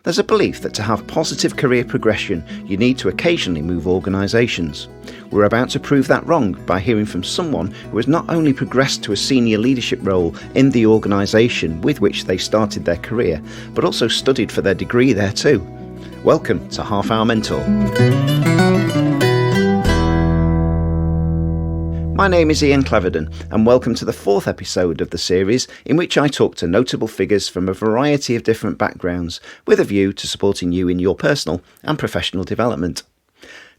There's a belief that to have positive career progression, you need to occasionally move organisations. We're about to prove that wrong by hearing from someone who has not only progressed to a senior leadership role in the organisation with which they started their career, but also studied for their degree there too. Welcome to Half Hour Mentor. My name is Ian Cleverdon, and welcome to the fourth episode of the series in which I talk to notable figures from a variety of different backgrounds with a view to supporting you in your personal and professional development.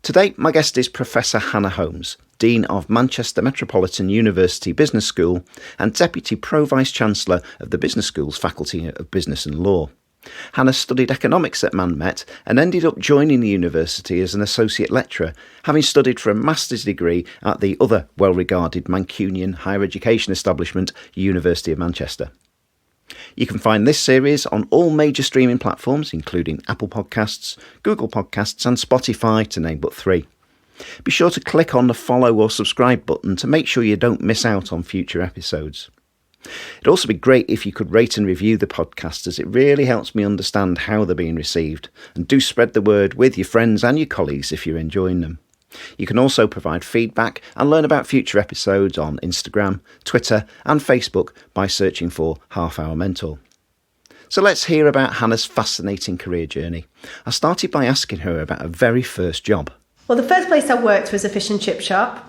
Today, my guest is Professor Hannah Holmes, Dean of Manchester Metropolitan University Business School and Deputy Pro-Vice Chancellor of the Business School's Faculty of Business and Law. Hannah studied economics at Man Met and ended up joining the university as an associate lecturer, having studied for a master's degree at the other well-regarded Mancunian higher education establishment, University of Manchester. You can find this series on all major streaming platforms, including Apple Podcasts, Google Podcasts and Spotify, to name but three. Be sure to click on the follow or subscribe button to make sure you don't miss out on future episodes. It'd also be great if you could rate and review the podcast, as it really helps me understand how they're being received, and do spread the word with your friends and your colleagues if you're enjoying them. You can also provide feedback and learn about future episodes on Instagram, Twitter and Facebook by searching for Half Hour Mentor. So let's hear about Hannah's fascinating career journey. I started by asking her about her very first job. Well, the first place I worked was a fish and chip shop.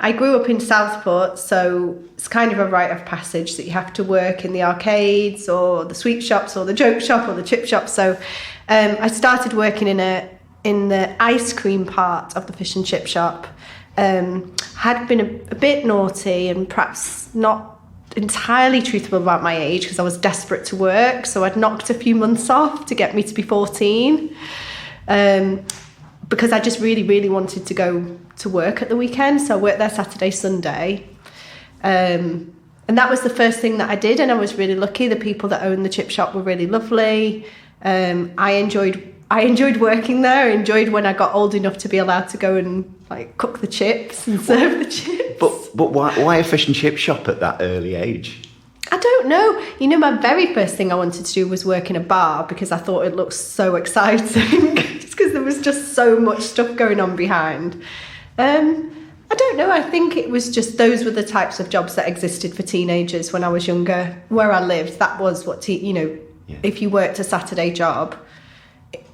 I grew up in Southport, so it's kind of a rite of passage that you have to work in the arcades or the sweet shops or the joke shop or the chip shop. So I started working in the ice cream part of the fish and chip shop. Had been a bit naughty and perhaps not entirely truthful about my age because I was desperate to work. So I'd knocked a few months off to get me to be 14. Because I just really, really wanted to go to work at the weekend. So I worked there Saturday, Sunday. And that was the first thing that I did. And I was really lucky. The people that owned the chip shop were really lovely. I enjoyed working there. I enjoyed when I got old enough to be allowed to go and cook the chips and serve the chips. But why a fish and chip shop at that early age? I don't know. You know, my very first thing I wanted to do was work in a bar because I thought it looked so exciting. Just because there was just so much stuff going on behind. I don't know. I think it was just those were the types of jobs that existed for teenagers when I was younger. Where I lived, that was what, if you worked a Saturday job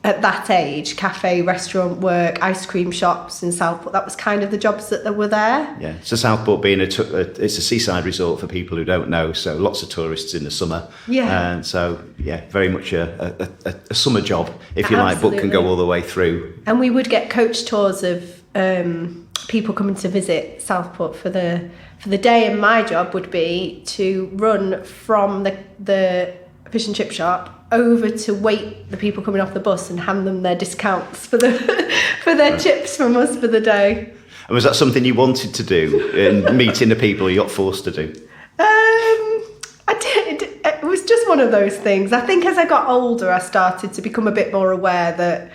at that age, cafe, restaurant work, ice cream shops in Southport, that was kind of the jobs that were there. Yeah, so Southport being it's a seaside resort for people who don't know, so lots of tourists in the summer. Yeah. And so, yeah, very much a summer job, if you like, but can go all the way through. And we would get coach tours of people coming to visit Southport for the day, and my job would be to run from the fish and chip shop over to wait the people coming off the bus and hand them their discounts for their chips from us for the day. And was that something you wanted to do, in meeting the people you got forced to do? I did. It was just one of those things. I think as I got older, I started to become a bit more aware that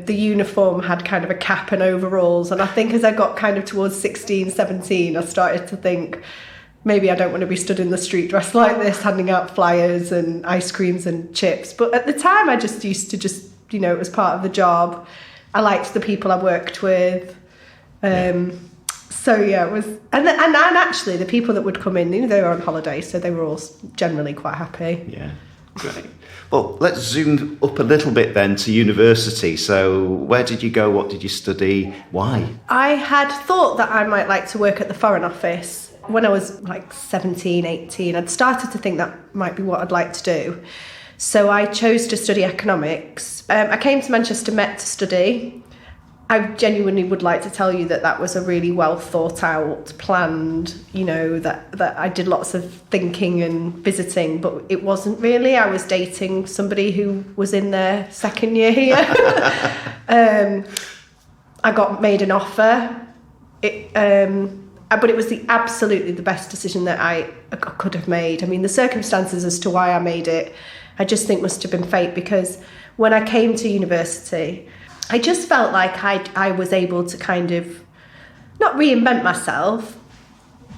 the uniform had kind of a cap and overalls. And I think as I got kind of towards 16, 17, I started to think, maybe I don't want to be stood in the street dressed like this, handing out flyers and ice creams and chips. But at the time, I just used to it was part of the job. I liked the people I worked with. So yeah, it was, and actually the people that would come in, they were on holiday, so they were all generally quite happy. Yeah, great. Well, let's zoom up a little bit then to university. So where did you go? What did you study? Why? I had thought that I might like to work at the Foreign Office. When I was 17, 18, I'd started to think that might be what I'd like to do. So I chose to study economics. I came to Manchester Met to study. I genuinely would like to tell you that was a really well thought out, planned, that I did lots of thinking and visiting, but it wasn't really. I was dating somebody who was in their second year here. I got made an offer. But it was absolutely the best decision that I could have made. I mean, the circumstances as to why I made it, I just think must have been fate, because when I came to university, I just felt like I was able to kind of not reinvent myself,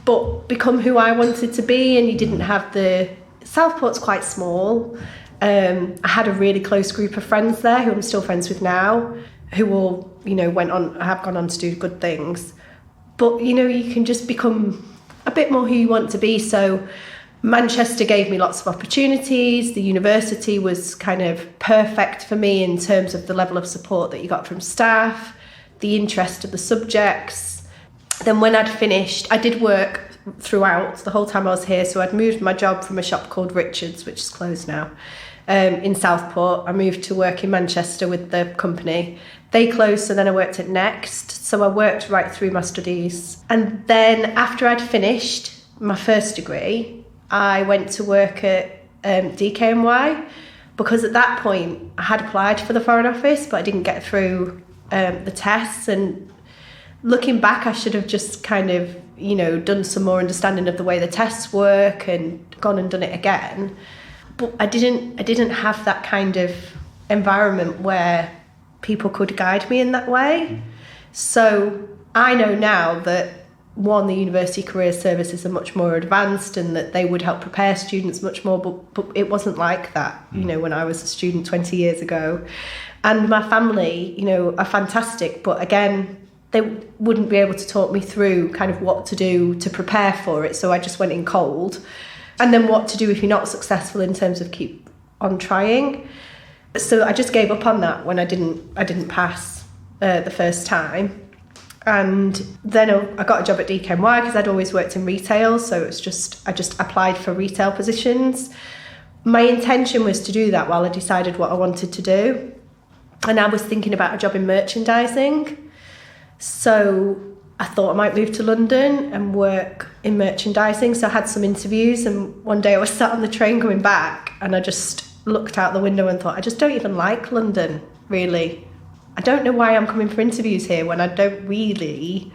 but become who I wanted to be. And you didn't have Southport's quite small. I had a really close group of friends there who I'm still friends with now, who all, have gone on to do good things. But, you can just become a bit more who you want to be. So Manchester gave me lots of opportunities. The university was kind of perfect for me in terms of the level of support that you got from staff, the interest of the subjects. Then when I'd finished, I did work throughout the whole time I was here. So I'd moved my job from a shop called Richard's, which is closed now, in Southport. I moved to work in Manchester with the company. They closed, so then I worked at Next. So I worked right through my studies. And then after I'd finished my first degree, I went to work at DKNY, because at that point I had applied for the Foreign Office, but I didn't get through the tests. And looking back, I should have just kind of, done some more understanding of the way the tests work and gone and done it again. But I didn't have that kind of environment where people could guide me in that way. So I know now that, one, the University Career Services are much more advanced and that they would help prepare students much more, but it wasn't like that, when I was a student 20 years ago. And my family, are fantastic, but again, they wouldn't be able to talk me through kind of what to do to prepare for it. So I just went in cold. And then what to do if you're not successful in terms of keep on trying. So I just gave up on that when I didn't pass the first time. And then I got a job at DKNY because I'd always worked in retail. So I just applied for retail positions. My intention was to do that while I decided what I wanted to do. And I was thinking about a job in merchandising. So I thought I might move to London and work in merchandising. So I had some interviews, and one day I was sat on the train coming back and I just looked out the window and thought, I just don't even like London, really. I don't know why I'm coming for interviews here when I don't really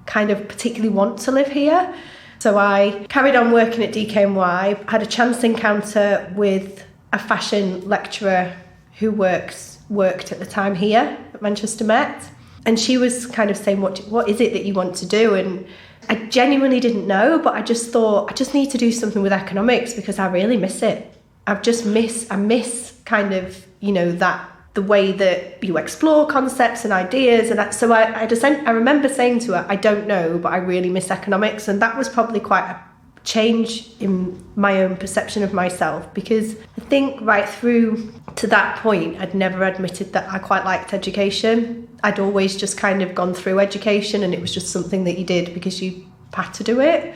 kind of particularly want to live here. So I carried on working at DKNY, had a chance encounter with a fashion lecturer who worked at the time here at Manchester Met. And she was kind of saying, what is it that you want to do? And I genuinely didn't know, but I just thought, I just need to do something with economics because I really miss it. I miss kind of, that the way that you explore concepts and ideas. And so I remember saying to her, I don't know, but I really miss economics. And that was probably quite a change in my own perception of myself, because I think right through to that point, I'd never admitted that I quite liked education. I'd always just kind of gone through education and it was just something that you did because you had to do it.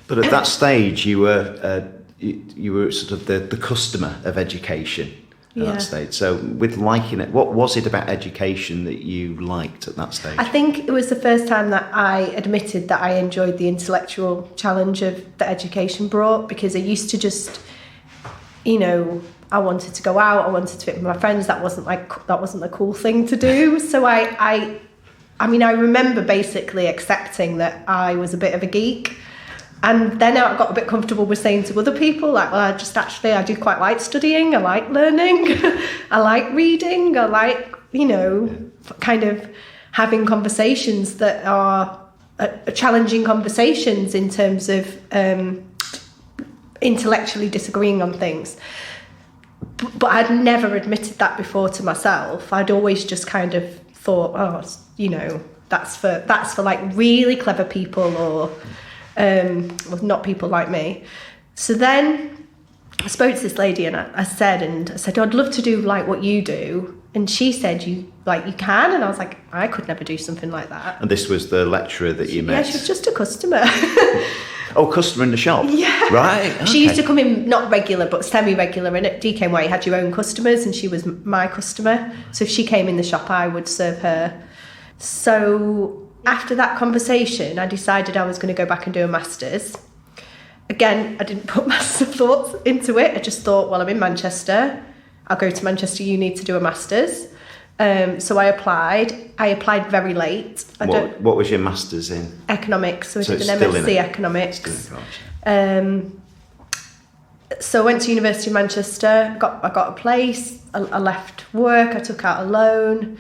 But at that stage, you were sort of the customer of education at that stage. So with liking it, what was it about education that you liked at that stage? I think it was the first time that I admitted that I enjoyed the intellectual challenge of that education brought, because I used to just, I wanted to go out, I wanted to fit with my friends. That wasn't the cool thing to do. So I remember basically accepting that I was a bit of a geek. And then I got a bit comfortable with saying to other people, like, well, I do quite like studying, I like learning, I like reading, I like, kind of having conversations that are challenging conversations in terms of intellectually disagreeing on things. But I'd never admitted that before to myself. I'd always just kind of thought, that's for like really clever people or not people like me. So then I spoke to this lady and I said, I'd love to do like what you do. And she said, you can? And I was like, I could never do something like that. And this was the lecturer that you met? Yeah, she was just a customer. Oh, customer in the shop? Yeah. Right. Okay. She used to come in, not regular, but semi-regular. And at DKNY, you had your own customers and she was my customer. So if she came in the shop, I would serve her. So after that conversation, I decided I was going to go back and do a master's. Again, I didn't put massive thoughts into it. I just thought, well, I'm in Manchester. I'll go to Manchester Uni to do a master's. So I applied. I applied very late. What was your master's in? Economics. So I did an MSc Economics. So I went to University of Manchester. I got a place. I left work. I took out a loan.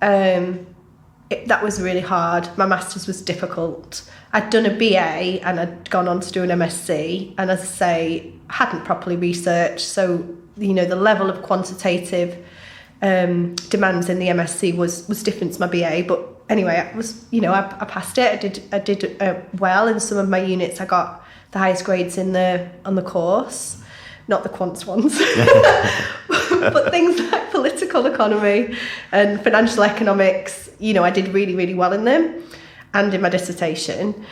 That was really hard. My master's was difficult. I'd done a BA and I'd gone on to do an MSc. And as I say, hadn't properly researched. So the level of quantitative demands in the MSc was different to my BA. But anyway, I passed it. I did well in some of my units. I got the highest grades on the course, not the quants ones, but things like political economy and financial economics. I did really, really well in them, and in my dissertation,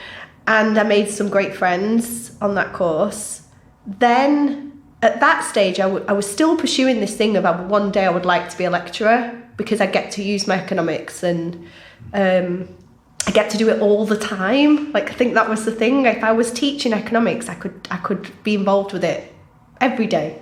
and I made some great friends on that course. Then at that stage, I was still pursuing this thing of one day I would like to be a lecturer, because I get to use my economics and I get to do it all the time. Like, I think that was the thing. If I was teaching economics, I could be involved with it every day.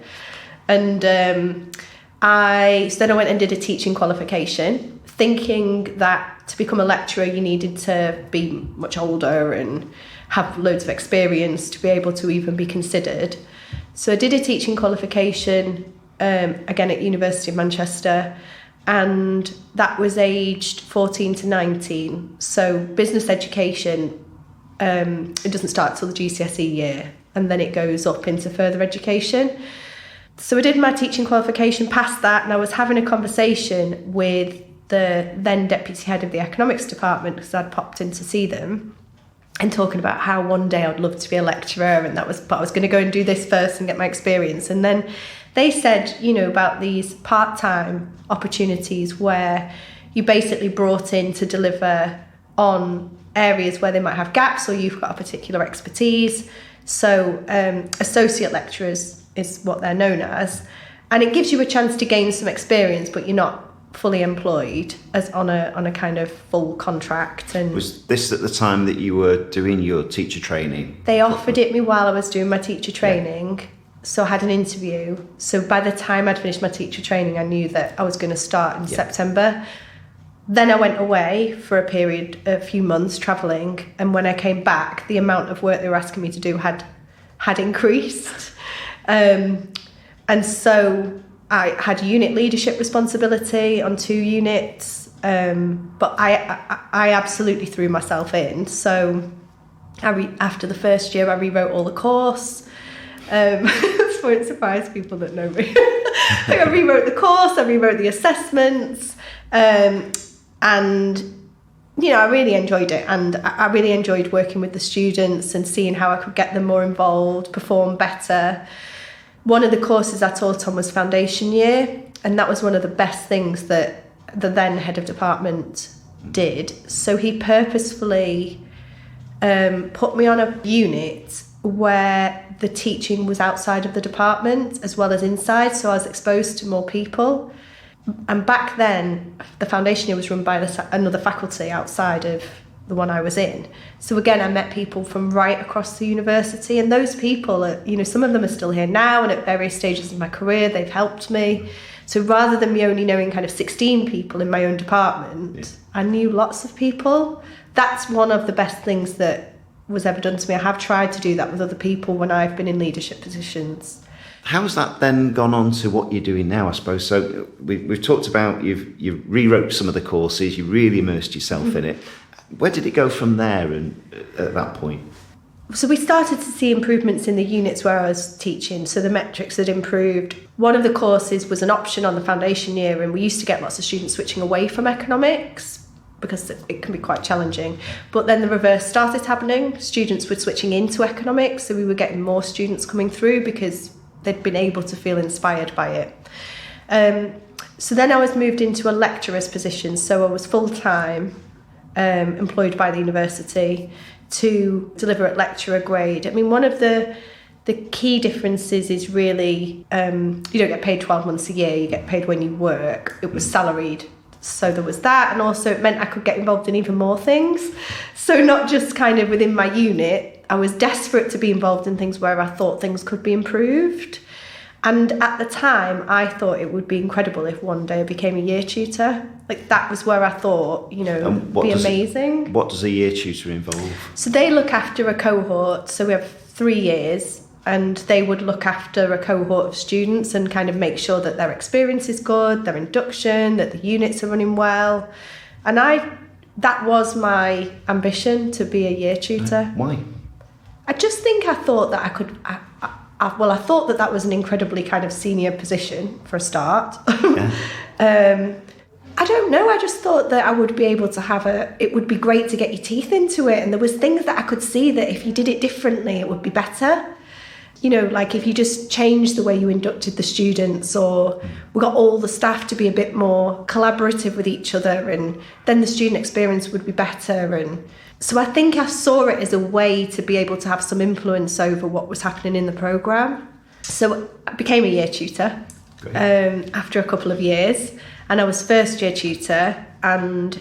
And so then I went and did a teaching qualification, thinking that to become a lecturer you needed to be much older and have loads of experience to be able to even be considered. So I did a teaching qualification again at University of Manchester, and that was aged 14 to 19. So business education, it doesn't start till the GCSE year, and then it goes up into further education. So I did my teaching qualification, passed that, and I was having a conversation with the then deputy head of the economics department, because I'd popped in to see them, and talking about how one day I'd love to be a lecturer, and but I was going to go and do this first and get my experience. And then they said, about these part-time opportunities where you basically brought in to deliver on areas where they might have gaps, or you've got a particular expertise. So associate lecturers is what they're known as, and it gives you a chance to gain some experience, but you're not fully employed as on a kind of full contract. And was this at the time that you were doing your teacher training? They offered it me while I was doing my teacher training. Yeah. So I had an interview. So by the time I'd finished my teacher training, I knew that I was going to start in September. Then I went away for a few months travelling, and when I came back, the amount of work they were asking me to do had increased. And so I had unit leadership responsibility on 2 units, but I absolutely threw myself in. So after the first year, I rewrote all the course. This won't surprise people that know me. I rewrote the course, I rewrote the assessments, and I really enjoyed it, and I really enjoyed working with the students and seeing how I could get them more involved, perform better. One of the courses I taught on was foundation year, and that was one of the best things that the then head of department did. So he purposefully put me on a unit where the teaching was outside of the department as well as inside, so I was exposed to more people. And back then, the foundation year was run by another faculty outside of the one I was in. So again, I met people from right across the university, and those people are, some of them are still here now, and at various stages of my career, they've helped me. So rather than me only knowing kind of 16 people in my own department, I knew lots of people. That's one of the best things that was ever done to me. I have tried to do that with other people when I've been in leadership positions. How's that then gone on to what you're doing now, I suppose? So we've talked about you rewrote some of the courses, you really immersed yourself in it. Where did it go from there and at that point? So we started to see improvements in the units where I was teaching, so the metrics had improved. One of the courses was an option on the foundation year, and we used to get lots of students switching away from economics because it can be quite challenging. But then the reverse started happening. Students were switching into economics, so we were getting more students coming through because they'd been able to feel inspired by it. So then I was moved into a lecturer's position, so I was full-time employed by the university to deliver at lecturer grade. I mean, one of the key differences is really you don't get paid 12 months a year, you get paid when you work. It was salaried. So there was that, and also it meant I could get involved in even more things. So not just kind of within my unit, I was desperate to be involved in things where I thought things could be improved. And at the time, I thought it would be incredible if one day I became a year tutor. Like, that was where I thought, it would be amazing. What does a year tutor involve? So they look after a cohort. So we have 3 years, and they would look after a cohort of students and kind of make sure that their experience is good, their induction, that the units are running well. And that was my ambition, to be a year tutor. Why? I just think I thought that I thought that was an incredibly kind of senior position for a start. I don't know, I just thought that I would be able to it would be great to get your teeth into it, and there was things that I could see that if you did it differently it would be better. You know, like if you just changed the way you inducted the students, or we got all the staff to be a bit more collaborative with each other, and then the student experience would be better. And so I think I saw it as a way to be able to have some influence over what was happening in the programme. So I became a year tutor after a couple of years, and I was first year tutor, and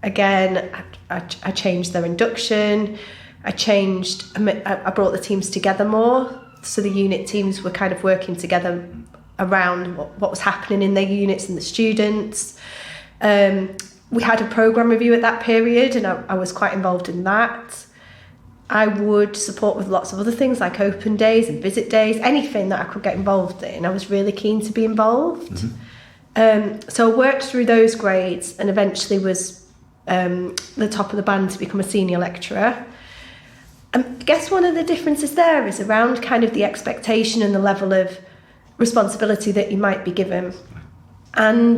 again I changed their induction. I brought the teams together more, so the unit teams were kind of working together around what was happening in their units and the students. We had a programme review at that period, and I was quite involved in that. I would support with lots of other things like open days and visit days, anything that I could get involved in. I was really keen to be involved. So I worked through those grades and eventually was the top of the band to become a senior lecturer. I guess one of the differences there is around kind of the expectation and the level of responsibility that you might be given. And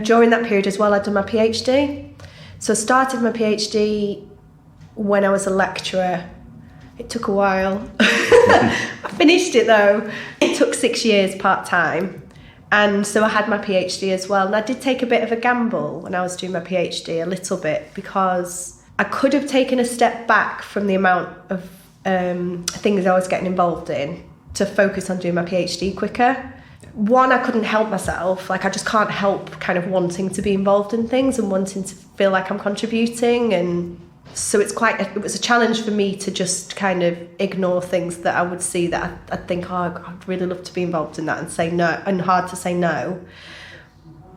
during that period as well, I'd done my PhD. So I started my PhD when I was a lecturer. It took a while. I finished it though. It took 6 years part-time. And so I had my PhD as well. And I did take a bit of a gamble when I was doing my PhD, a little bit, because I could have taken a step back from the amount of things I was getting involved in to focus on doing my PhD quicker. One, I couldn't help myself. Like, I just can't help kind of wanting to be involved in things and wanting to feel like I'm contributing. And so it was a challenge for me to just kind of ignore things that I would see that I'd think, oh, I'd really love to be involved in that, and say no, and hard to say no.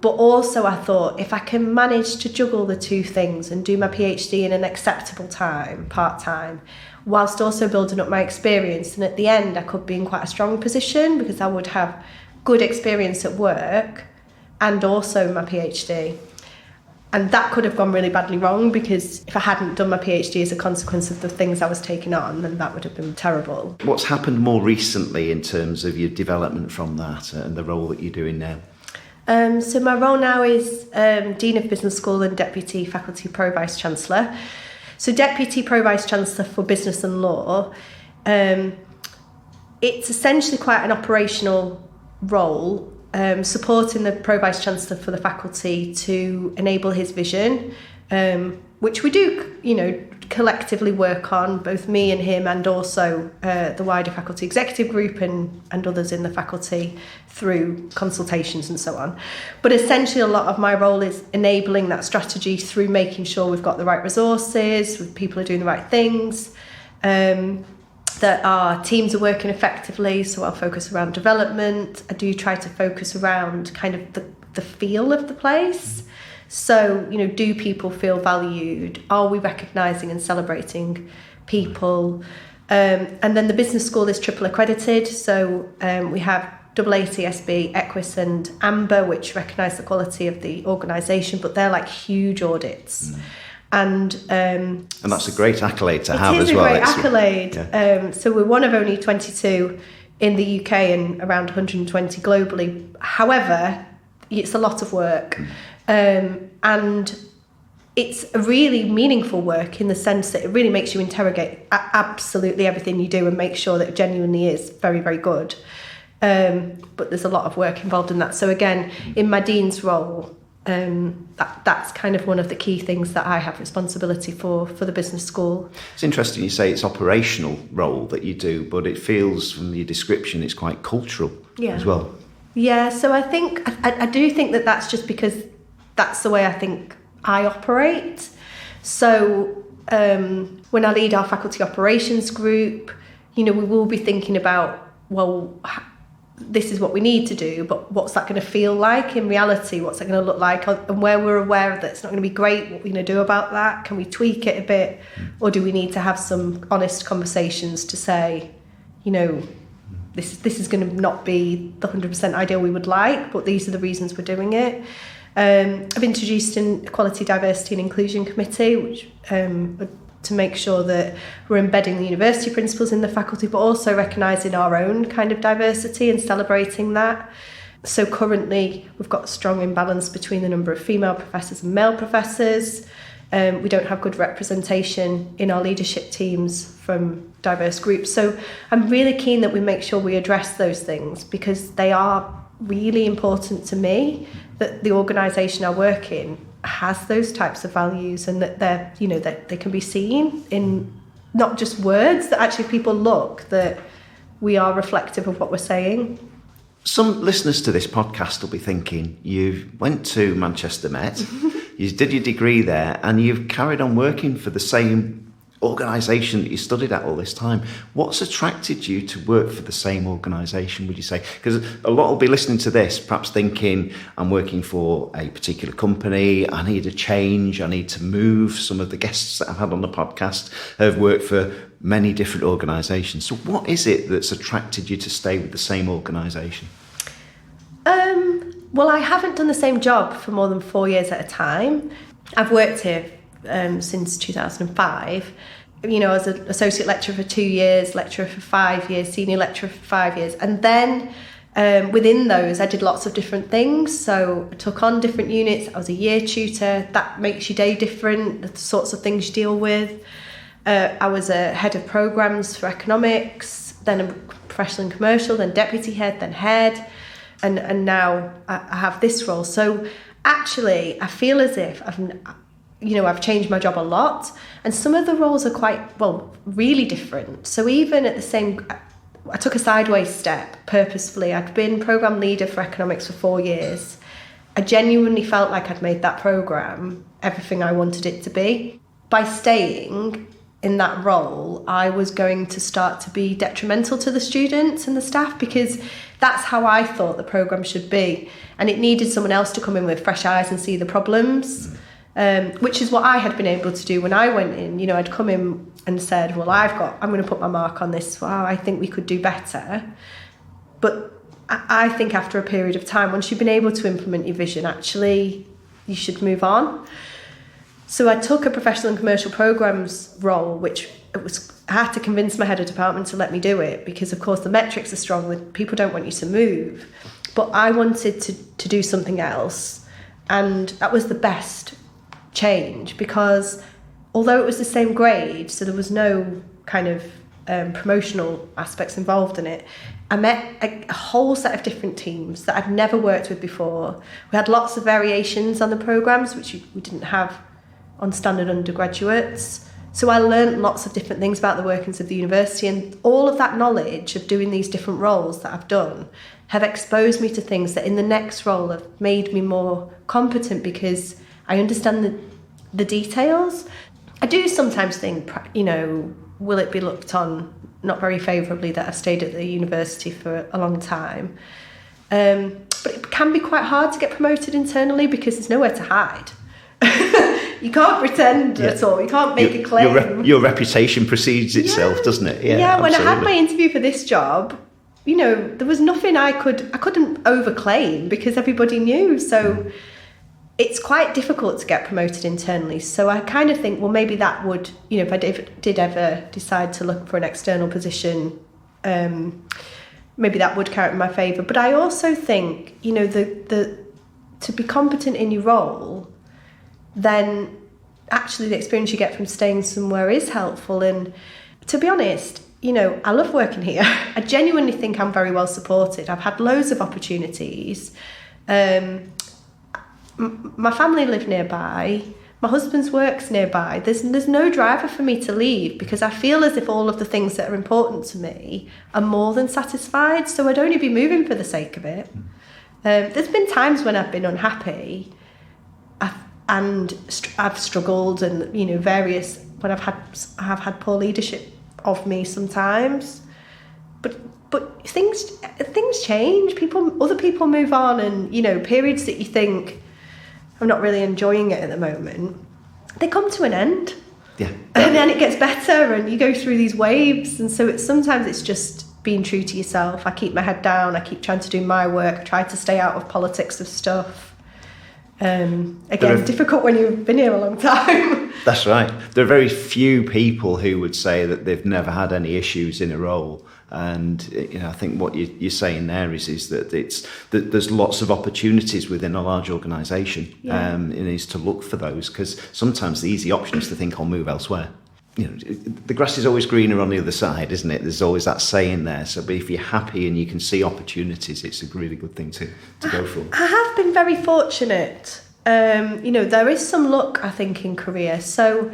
But also I thought, if I can manage to juggle the two things and do my PhD in an acceptable time, part-time, whilst also building up my experience, and at the end I could be in quite a strong position because I would have good experience at work and also my PhD. And that could have gone really badly wrong, because if I hadn't done my PhD as a consequence of the things I was taking on, then that would have been terrible. What's happened more recently in terms of your development from that and the role that you're doing now? So my role now is Dean of Business School and Deputy Faculty Pro Vice Chancellor. So Deputy Pro Vice Chancellor for Business and Law. It's essentially quite an operational role, supporting the Pro Vice Chancellor for the faculty to enable his vision, which we do, collectively work on, both me and him, and also the wider faculty executive group and others in the faculty through consultations and so on. But essentially a lot of my role is enabling that strategy through making sure we've got the right resources, people are doing the right things, that our teams are working effectively. So I'll focus around development. I do try to focus around kind of the feel of the place. So, do people feel valued? Are we recognising and celebrating people? And then the business school is triple accredited. So we have AATSB, Equus and Amber, which recognise the quality of the organisation, but they're like huge audits. And that's a great accolade to have as well. It is a great accolade. Yeah. So we're one of only 22 in the UK and around 120 globally. However, it's a lot of work. And it's a really meaningful work in the sense that it really makes you interrogate absolutely everything you do and make sure that it genuinely is very, very good. But there's a lot of work involved in that. So again, in my dean's role, that's kind of one of the key things that I have responsibility for the business school. It's interesting you say it's operational role that you do, but it feels from your description it's quite cultural as well. Yeah, so I think I do think that that's just because that's the way I think I operate. So when I lead our faculty operations group, we will be thinking about, well, this is what we need to do, but what's that going to feel like in reality? What's that going to look like? And where we're aware that it's not going to be great, what we're going to do about that? Can we tweak it a bit? Or do we need to have some honest conversations to say, this is going to not be the 100% ideal we would like, but these are the reasons we're doing it. I've introduced an Equality, Diversity and Inclusion Committee, which to to make sure that we're embedding the university principles in the faculty, but also recognising our own kind of diversity and celebrating that. So currently we've got a strong imbalance between the number of female professors and male professors. We don't have good representation in our leadership teams from diverse groups. So I'm really keen that we make sure we address those things, because they are really important to me, that the organisation I work in has those types of values, and that they're, you know, that they can be seen in not just words, that actually people look, that we are reflective of what we're saying. Some listeners to this podcast will be thinking, you went to Manchester Met, you did your degree there, and you've carried on working for the same organisation that you studied at all this time. What's attracted you to work for the same organisation, would you say? Because a lot will be listening to this, perhaps thinking, I'm working for a particular company, I need a change, I need to move. Some of the guests that I've had on the podcast have worked for many different organisations. So what is it that's attracted you to stay with the same organisation? Well, I haven't done the same job for more than 4 years at a time. I've worked here since 2005. You know, as an associate lecturer for 2 years, lecturer for 5 years, senior lecturer for 5 years. And then within those, I did lots of different things. So I took on different units. I was a year tutor. That makes your day different, the sorts of things you deal with. I was a head of programmes for economics, then a professional and commercial, then deputy head, then head. And now I have this role. So actually, I feel as if I've changed my job a lot, and some of the roles are really different. So even at the same, I took a sideways step purposefully. I'd been programme leader for economics for 4 years. I genuinely felt like I'd made that programme everything I wanted it to be. By staying in that role, I was going to start to be detrimental to the students and the staff, because that's how I thought the programme should be. And it needed someone else to come in with fresh eyes and see the problems, which is what I had been able to do when I went in. You know, I'd come in and said, well, I'm going to put my mark on this. Wow, I think we could do better. But I think after a period of time, once you've been able to implement your vision, actually, you should move on. So I took a professional and commercial programmes role, which I had to convince my head of department to let me do it, because of course the metrics are strong, people don't want you to move. But I wanted to do something else, and that was the best change, because although it was the same grade, so there was no kind of promotional aspects involved in it, I met a whole set of different teams that I'd never worked with before. We had lots of variations on the programmes, which we didn't have on standard undergraduates. So I learned lots of different things about the workings of the university, and all of that knowledge of doing these different roles that I've done have exposed me to things that in the next role have made me more competent, because I understand the details. I do sometimes think, will it be looked on not very favourably that I've stayed at the university for a long time? But it can be quite hard to get promoted internally, because there's nowhere to hide. You can't pretend at all. You can't make a claim. Your reputation precedes itself, doesn't it? Yeah. When I had my interview for this job, there was nothing I couldn't overclaim, because everybody knew. So it's quite difficult to get promoted internally. So I kind of think, well, maybe that would, if I did ever decide to look for an external position, maybe that would count in my favour. But I also think, to be competent in your role, then actually the experience you get from staying somewhere is helpful. And to be honest, I love working here. I genuinely think I'm very well supported. I've had loads of opportunities. My family live nearby. My husband's work's nearby. There's no driver for me to leave, because I feel as if all of the things that are important to me are more than satisfied. So I'd only be moving for the sake of it. There's been times when I've been unhappy, and I've struggled, and when I've had poor leadership of me sometimes, but things change. Other people move on, and periods that you think, I'm not really enjoying it at the moment, they come to an end. Yeah. And then it gets better, and you go through these waves. And so sometimes it's just being true to yourself. I keep my head down. I keep trying to do my work. I try to stay out of politics of stuff. Again, difficult when you've been here a long time. That's right. There are very few people who would say that they've never had any issues in a role. And I think what you're saying there is that that there's lots of opportunities within a large organisation, and is to look for those, because sometimes the easy option is to think I'll move elsewhere. The grass is always greener on the other side, isn't it? There's always that saying there. So, but if you're happy and you can see opportunities, it's a really good thing to go for. I have been very fortunate. There is some luck, I think, in career. So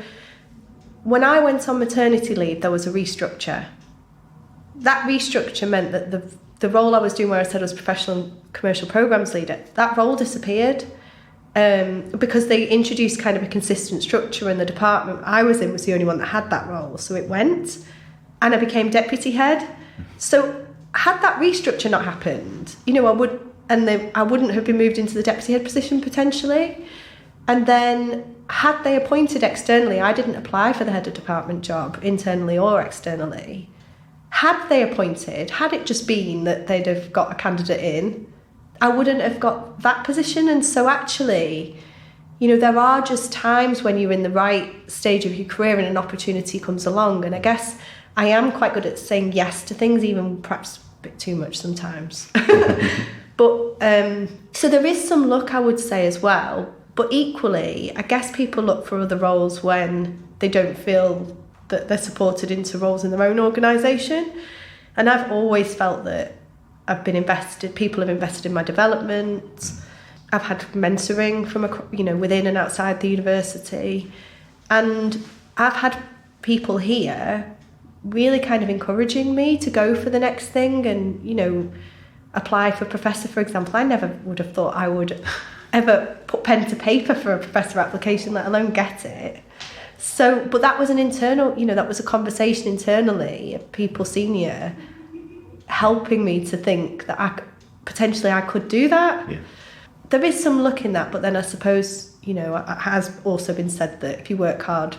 when I went on maternity leave, there was a restructure. That restructure meant that the role I was doing, where I said I was professional commercial programs leader, that role disappeared. Because they introduced kind of a consistent structure, and the department I was in was the only one that had that role. So it went, and I became deputy head. So had that restructure not happened, I wouldn't have been moved into the deputy head position potentially. And then had they appointed externally, I didn't apply for the head of department job internally or externally. Had they appointed, had it just been that they'd have got a candidate in, I wouldn't have got that position. And so actually, there are just times when you're in the right stage of your career and an opportunity comes along. And I guess I am quite good at saying yes to things, even perhaps a bit too much sometimes. But so there is some luck, I would say, as well. But equally, I guess people look for other roles when they don't feel that they're supported into roles in their own organisation. And I've always felt that people have invested in my development. I've had mentoring from within and outside the university, and I've had people here really kind of encouraging me to go for the next thing and apply for Professor, for example. I never would have thought I would ever put pen to paper for a Professor application, let alone get it. So, but that was an internal, that was a conversation internally of people senior helping me to think that I could do that. Yeah. There is some luck in that, but then I suppose, it has also been said that if you work hard,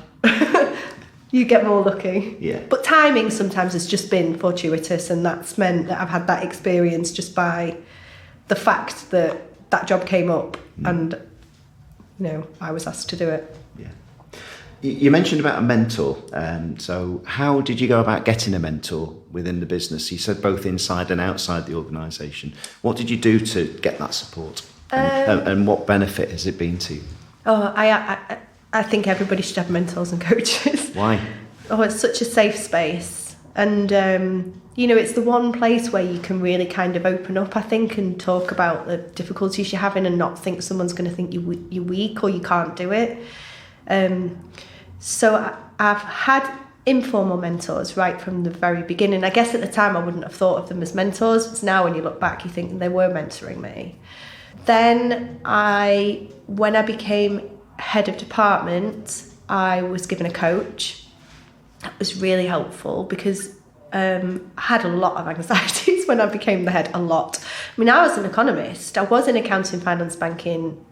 you get more lucky. Yeah. But timing sometimes has just been fortuitous, and that's meant that I've had that experience just by the fact that that job came up and, I was asked to do it. Yeah. You mentioned about a mentor. So how did you go about getting a mentor within the business? You said both inside and outside the organisation. What did you do to get that support? And what benefit has it been to you? I think everybody should have mentors and coaches. Why? It's such a safe space. And, it's the one place where you can really kind of open up, I think, and talk about the difficulties you're having and not think someone's going to think you're weak or you can't do it. So I've had informal mentors right from the very beginning. I guess at the time I wouldn't have thought of them as mentors. It's now when you look back, you think they were mentoring me. Then when I became head of department, I was given a coach. That was really helpful because I had a lot of anxieties when I became the head, a lot. I mean, I was an economist. I was in accounting, finance, banking,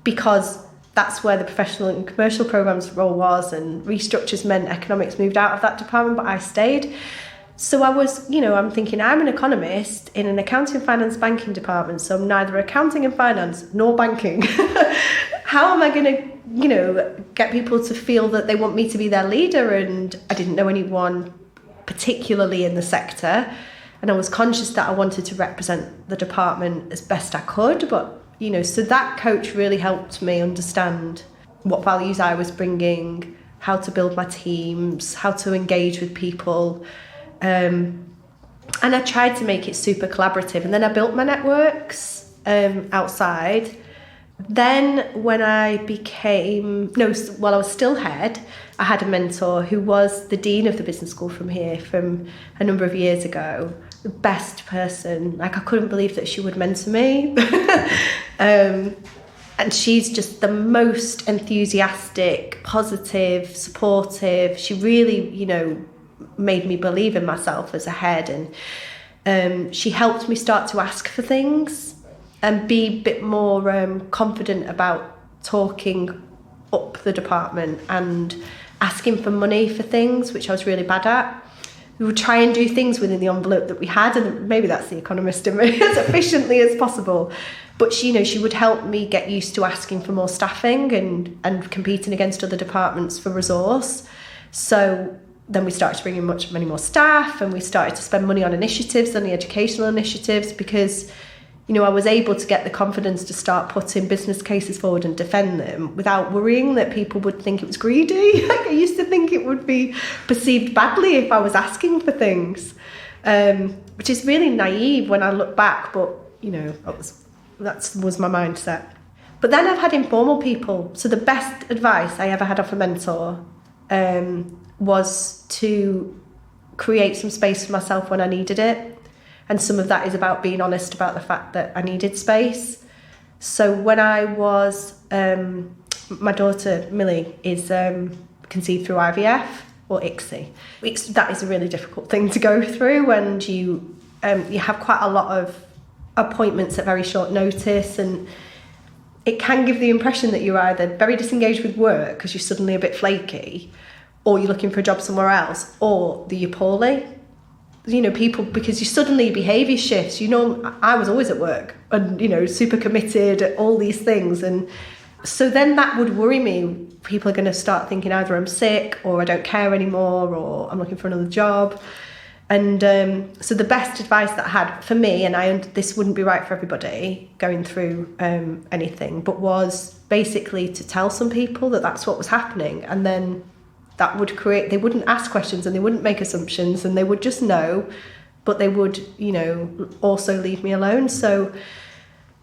because that's where the professional and commercial programs role was, and restructures meant economics moved out of that department, but I stayed. So I was, I'm thinking I'm an economist in an accounting, finance, banking department, so I'm neither accounting and finance nor banking. How am I going to, get people to feel that they want me to be their leader? And I didn't know anyone particularly in the sector, and I was conscious that I wanted to represent the department as best I could, but so that coach really helped me understand what values I was bringing, how to build my teams, how to engage with people. And I tried to make it super collaborative. And then I built my networks outside. Then when I while I was still head, I had a mentor who was the dean of the business school from here from a number of years ago. The best person. I couldn't believe that she would mentor me. And she's just the most enthusiastic, positive, supportive. She really, made me believe in myself as a head. And she helped me start to ask for things and be a bit more confident about talking up the department and asking for money for things, which I was really bad at. we would try and do things within the envelope that we had, and maybe that's the economist in me, as efficiently as possible. But she would help me get used to asking for more staffing and competing against other departments for resource. So then we started to bring in many more staff, and we started to spend money on initiatives, on the educational initiatives, because I was able to get the confidence to start putting business cases forward and defend them without worrying that people would think it was greedy. Like, I used to think it would be perceived badly if I was asking for things, which is really naive when I look back, but that was my mindset. But then I've had informal people. So the best advice I ever had off a mentor was to create some space for myself when I needed it. And some of that is about being honest about the fact that I needed space. So when I was, my daughter Millie is conceived through IVF or ICSI. That is a really difficult thing to go through, and you have quite a lot of appointments at very short notice, and it can give the impression that you're either very disengaged with work because you're suddenly a bit flaky, or you're looking for a job somewhere else, or that you're poorly. People, because you suddenly behaviour shifts. I was always at work and, super committed, all these things. And so then that would worry me. People are going to start thinking either I'm sick or I don't care anymore or I'm looking for another job. And so the best advice that I had for me, and this wouldn't be right for everybody going through anything, but was basically to tell some people that that's what was happening, and then that would create, they wouldn't ask questions and they wouldn't make assumptions, and they would just know, but they would, also leave me alone. So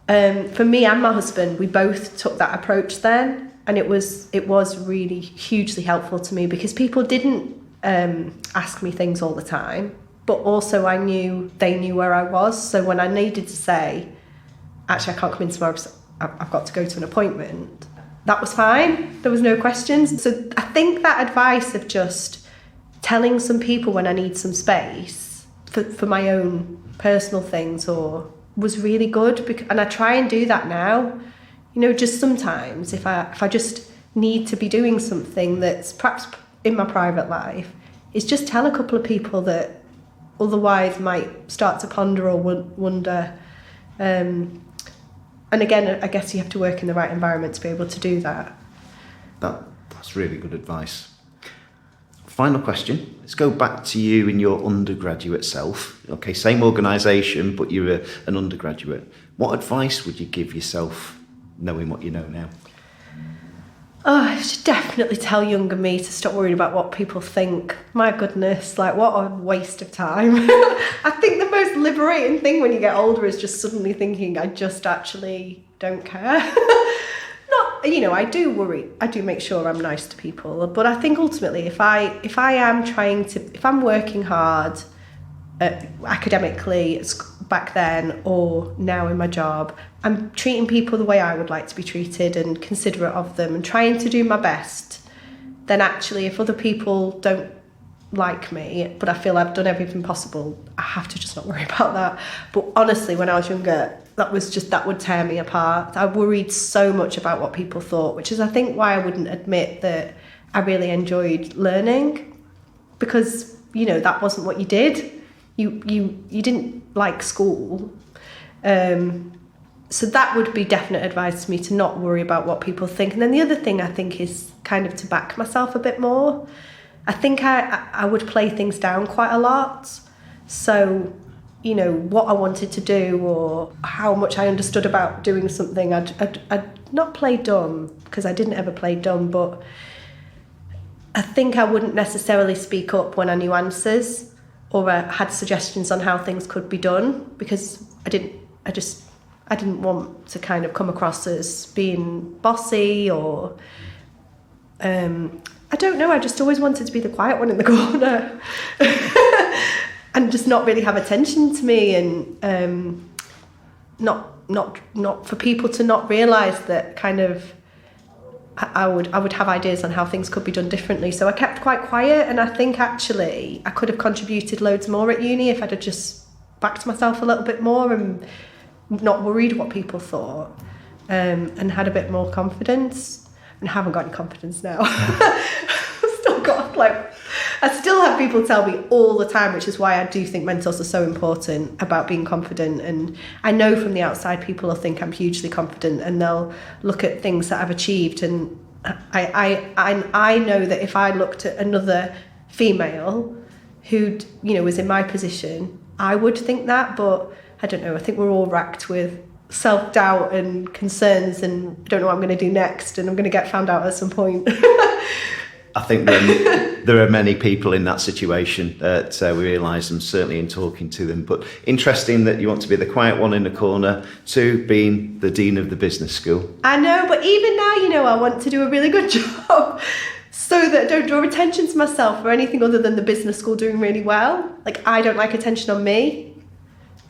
for me and my husband, we both took that approach then, and it was really hugely helpful to me, because people didn't ask me things all the time, but also I knew they knew where I was. So when I needed to say, actually I can't come in tomorrow because I've got to go to an appointment, that was fine. There was no questions. So I think that advice of just telling some people when I need some space for my own personal things was really good. And I try and do that now. Just sometimes if I just need to be doing something that's perhaps in my private life, is just tell a couple of people that otherwise might start to ponder or wonder. And again, I guess you have to work in the right environment to be able to do that. That's really good advice. Final question. Let's go back to you in your undergraduate self. Okay, same organisation, but you're an undergraduate. What advice would you give yourself, knowing what you know now? Oh, I should definitely tell younger me to stop worrying about what people think. My goodness, what a waste of time. I think the most liberating thing when you get older is just suddenly thinking, I just actually don't care. I do worry. I do make sure I'm nice to people. But I think ultimately, if I'm working hard academically back then or now in my job, I'm treating people the way I would like to be treated and considerate of them and trying to do my best, then actually if other people don't like me, but I feel I've done everything possible, I have to just not worry about that. But honestly, when I was younger, that would tear me apart. I worried so much about what people thought, which is I think why I wouldn't admit that I really enjoyed learning, because that wasn't what you did. You didn't like school. So that would be definite advice to me, to not worry about what people think. And then the other thing I think is kind of to back myself a bit more. I think I would play things down quite a lot. So, what I wanted to do or how much I understood about doing something, I'd not play dumb, because I didn't ever play dumb, but I think I wouldn't necessarily speak up when I knew answers or had suggestions on how things could be done, because I didn't want to kind of come across as being bossy or I don't know, I just always wanted to be the quiet one in the corner and just not really have attention to me, and not for people to not realise that kind of I would have ideas on how things could be done differently. So I kept quite quiet, and I think actually I could have contributed loads more at uni if I'd have just backed myself a little bit more and not worried what people thought, and had a bit more confidence. And haven't got any confidence now. Still got I still have people tell me all the time, which is why I do think mentors are so important about being confident. And I know from the outside people will think I'm hugely confident and they'll look at things that I've achieved. And I know that if I looked at another female who, was in my position, I would think that. But I don't know. I think we're all racked with self-doubt and concerns and I don't know what I'm going to do next and I'm going to get found out at some point. I think there are many people in that situation that we realise them, certainly in talking to them. But interesting that you want to be the quiet one in the corner to being the Dean of the Business School. I know, but even now, I want to do a really good job so that I don't draw attention to myself or anything other than the business school doing really well. Like, I don't like attention on me.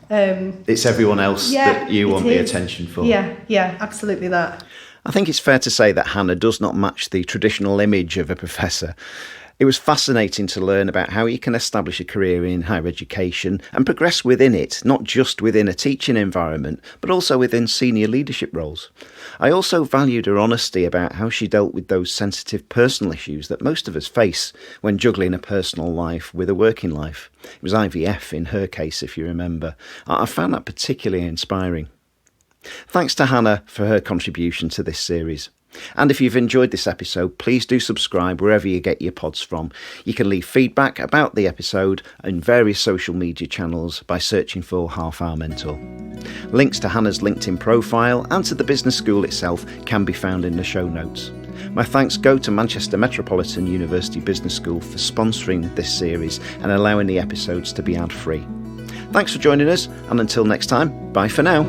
It's everyone else that you want the attention for. Yeah, absolutely that. I think it's fair to say that Hannah does not match the traditional image of a professor. It was fascinating to learn about how you can establish a career in higher education and progress within it, not just within a teaching environment, but also within senior leadership roles. I also valued her honesty about how she dealt with those sensitive personal issues that most of us face when juggling a personal life with a working life. It was IVF in her case, if you remember. I found that particularly inspiring. Thanks to Hannah for her contribution to this series. And if you've enjoyed this episode, please do subscribe wherever you get your pods from. You can leave feedback about the episode in various social media channels by searching for Half Hour Mentor. Links to Hannah's LinkedIn profile and to the business school itself can be found in the show notes. My thanks go to Manchester Metropolitan University Business School for sponsoring this series and allowing the episodes to be ad-free. Thanks for joining us, and until next time, bye for now.